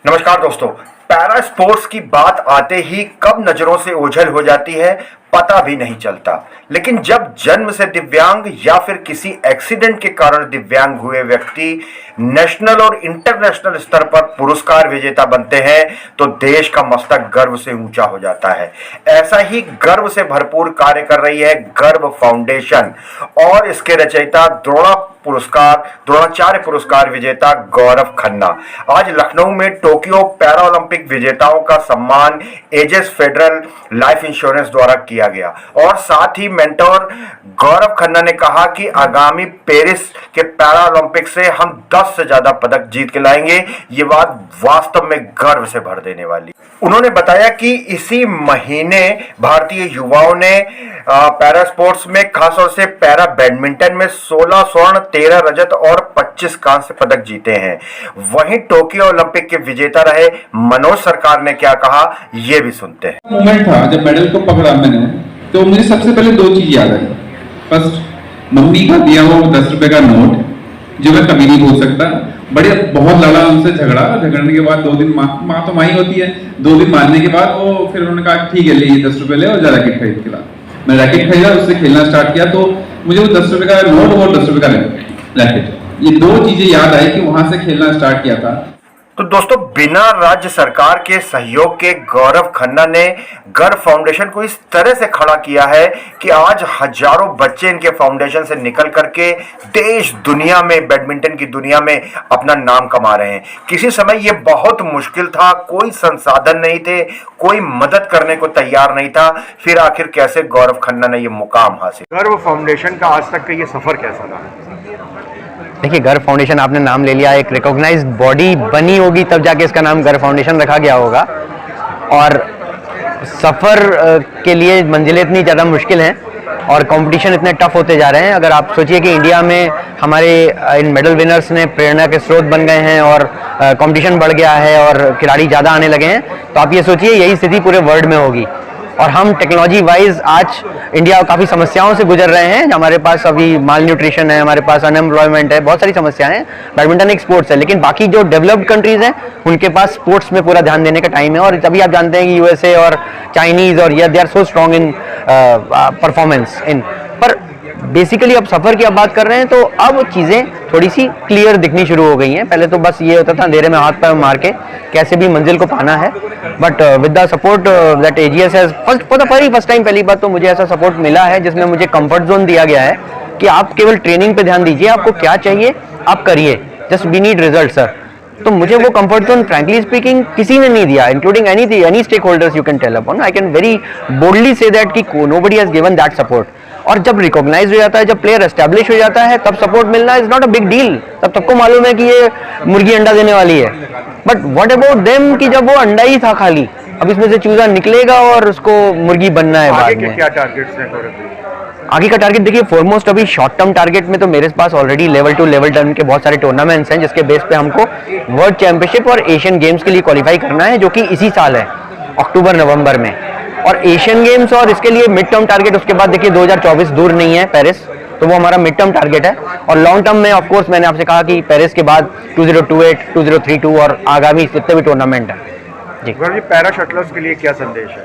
नमस्कार दोस्तों, para sports की बात आते ही कब नजरों से ओझल हो जाती है पता भी नहीं चलता। लेकिन जब जन्म से दिव्यांग या फिर किसी एक्सीडेंट के कारण दिव्यांग हुए व्यक्ति नेशनल और इंटरनेशनल स्तर पर पुरस्कार विजेता बनते हैं तो देश का मस्तक गर्व से ऊंचा हो जाता है। ऐसा ही गर्व से भरपूर कार्य कर रही है गर्व फाउंडेशन और इसके रचयिता द्रोणाचार्य पुरस्कार विजेता गौरव खन्ना। आज लखनऊ में टोक्यो पैरा ओलंपिक विजेताओं का सम्मान एजेस फेडरल लाइफ इंश्योरेंस द्वारा किया गया और साथ ही मेंटोर गौरव खन्ना ने कहा कि आगामी पेरिस के पैरा ओलंपिक से हम 10 से ज्यादा पदक जीत के लाएंगे। ये बात वास्तव में गर्व से भर देने वाली। उन्होंने बताया कि इसी महीने भारतीय युवाओं ने पैरा स्पोर्ट्स में खासतौर से पैरा बैडमिंटन में 16 स्वर्ण 13 रजत और 25 कांस्य पदक जीते हैं। वहीं टोक्यो ओलंपिक के विजेता रहे मनोज सरकार ने क्या कहा, ये भी सुनते हैं। मोमेंट था जब मेडल को पकड़ा मैंने, तो मुझे सबसे पहले दो चीज याद आई। फर्स्ट, मम्मी का दिया हुआ 10 रुपए का नोट जो मैं कभी नहीं भूल सकता। बहुत लड़ा उनसे, झगड़ने के बाद 2 दिन माँ तो माँ ही होती है, 2 दिन मारने के बाद वो फिर उन्होंने कहा ठीक है ले ये 10 रुपए ले और जा रैकेट खरीद के ला। मैं रैकेट खरीदा, उससे खेलना स्टार्ट किया तो मुझे वो 10 रुपए का नोट और 10 रुपए का रैकेट, ये 2 चीजें याद आई कि वहां से खेलना स्टार्ट किया था। तो दोस्तों, बिना राज्य सरकार के सहयोग के गौरव खन्ना ने गर्व फाउंडेशन को इस तरह से खड़ा किया है कि आज हजारों बच्चे इनके फाउंडेशन से निकल करके देश दुनिया में, बैडमिंटन की दुनिया में अपना नाम कमा रहे हैं। किसी समय ये बहुत मुश्किल था, कोई संसाधन नहीं थे, कोई मदद करने को तैयार नहीं था, फिर आखिर कैसे गौरव खन्ना ने ये मुकाम हासिल। गर्व फाउंडेशन का आज तक का ये सफर कैसा रहा? देखिए, गर्व फाउंडेशन आपने नाम ले लिया, एक रिकॉग्नाइज्ड बॉडी बनी होगी तब जाके इसका नाम गर्व फाउंडेशन रखा गया होगा। और सफ़र के लिए मंजिलें इतनी ज़्यादा मुश्किल हैं और कंपटीशन इतने टफ होते जा रहे हैं। अगर आप सोचिए कि इंडिया में हमारे इन मेडल विनर्स ने प्रेरणा के स्रोत बन गए हैं और कंपटीशन बढ़ गया है और खिलाड़ी ज़्यादा आने लगे हैं, तो आप ये सोचिए यही स्थिति पूरे वर्ल्ड में होगी। और हम टेक्नोलॉजी वाइज आज इंडिया काफ़ी समस्याओं से गुजर रहे हैं। हमारे पास अभी माल न्यूट्रिशन है, हमारे पास अनएम्प्लॉयमेंट है, बहुत सारी समस्याएं हैं। बैडमिंटन एक स्पोर्ट्स है, लेकिन बाकी जो डेवलप्ड कंट्रीज हैं उनके पास स्पोर्ट्स में पूरा ध्यान देने का टाइम है। और तभी आप जानते हैं कि यूएसए और चाइनीज और they are so strong in performance in. पर बेसिकली अब सफ़र की अब बात कर रहे हैं तो अब चीज़ें थोड़ी सी क्लियर दिखनी शुरू हो गई हैं। पहले तो बस ये होता था अंधेरे में हाथ पैर मार के कैसे भी मंजिल को पाना है, but with the support that AGS has first time पहली बार तो मुझे ऐसा सपोर्ट मिला है जिसमें मुझे कंफर्ट जोन दिया गया है कि आप केवल ट्रेनिंग पे ध्यान दीजिए, आपको क्या चाहिए आप करिए, just we need result sir. तो मुझे वो कंफर्ट जोन फ्रैंकली स्पीकिंग किसी ने नहीं दिया, including any stakeholders you can tell upon. I can very boldly say that कि nobody has given that support. और जब रिकॉग्नाइज हो जाता है, जब प्लेयर एस्टेब्लिश हो जाता है, तब सपोर्ट मिलना is not a big deal. तब सबको मालूम है कि ये मुर्गी अंडा देने वाली है। बट व्हाट अबाउट देम कि जब वो अंडा ही था खाली, अब इसमें से चूजा निकलेगा और उसको मुर्गी बनना है। बाद में क्या टारगेट्स हैं? आगे का टारगेट देखिए, फॉरमोस्ट अभी शॉर्ट टर्म टारगेट में तो मेरे पास ऑलरेडी लेवल 2 लेवल 10 के बहुत सारे टूर्नामेंट्स हैं जिसके बेस पे हमको वर्ल्ड चैंपियनशिप और एशियन गेम्स के लिए क्वालिफाई करना है, जो कि इसी साल है, अक्टूबर नवंबर में। और एशियन गेम्स और इसके लिए मिड टर्म टारगेट उसके बाद देखिए 2024 दूर नहीं है पेरिस, तो वो हमारा मिड टर्म टारगेट है। और लॉन्ग टर्म में ऑफ कोर्स मैंने आपसे कहा कि पेरिस के बाद 2028, 2032 और आगामी जितने भी टूर्नामेंट है। जी, पैरा शटलर्स के लिए क्या संदेश है?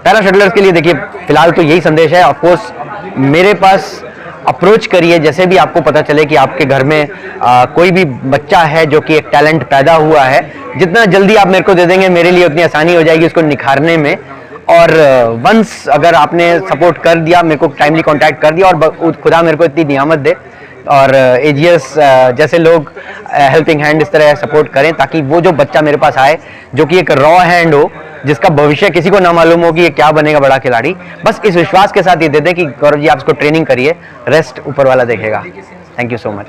पैरा शटलर्स के लिए देखिए फिलहाल तो यही संदेश है। ऑफ कोर्स मेरे पास अप्रोच करिए, जैसे भी आपको पता चले कि आपके घर में कोई भी बच्चा है जो कि एक टैलेंट पैदा हुआ है, जितना जल्दी आप मेरे को दे देंगे मेरे लिए उतनी आसानी हो जाएगी उसको निखारने में। और वंस अगर आपने सपोर्ट कर दिया, मेरे को टाइमली कांटेक्ट कर दिया और खुदा मेरे को इतनी नियामत दे और एजीएस जैसे लोग हेल्पिंग हैंड इस तरह सपोर्ट करें, ताकि वो जो बच्चा मेरे पास आए जो कि एक रॉ हैंड हो, जिसका भविष्य किसी को ना मालूम हो कि ये क्या बनेगा बड़ा खिलाड़ी, बस इस विश्वास के साथ ये दे दें कि गौरव जी आप इसको ट्रेनिंग करिए, रेस्ट ऊपर वाला देखेगा। Thank you so much.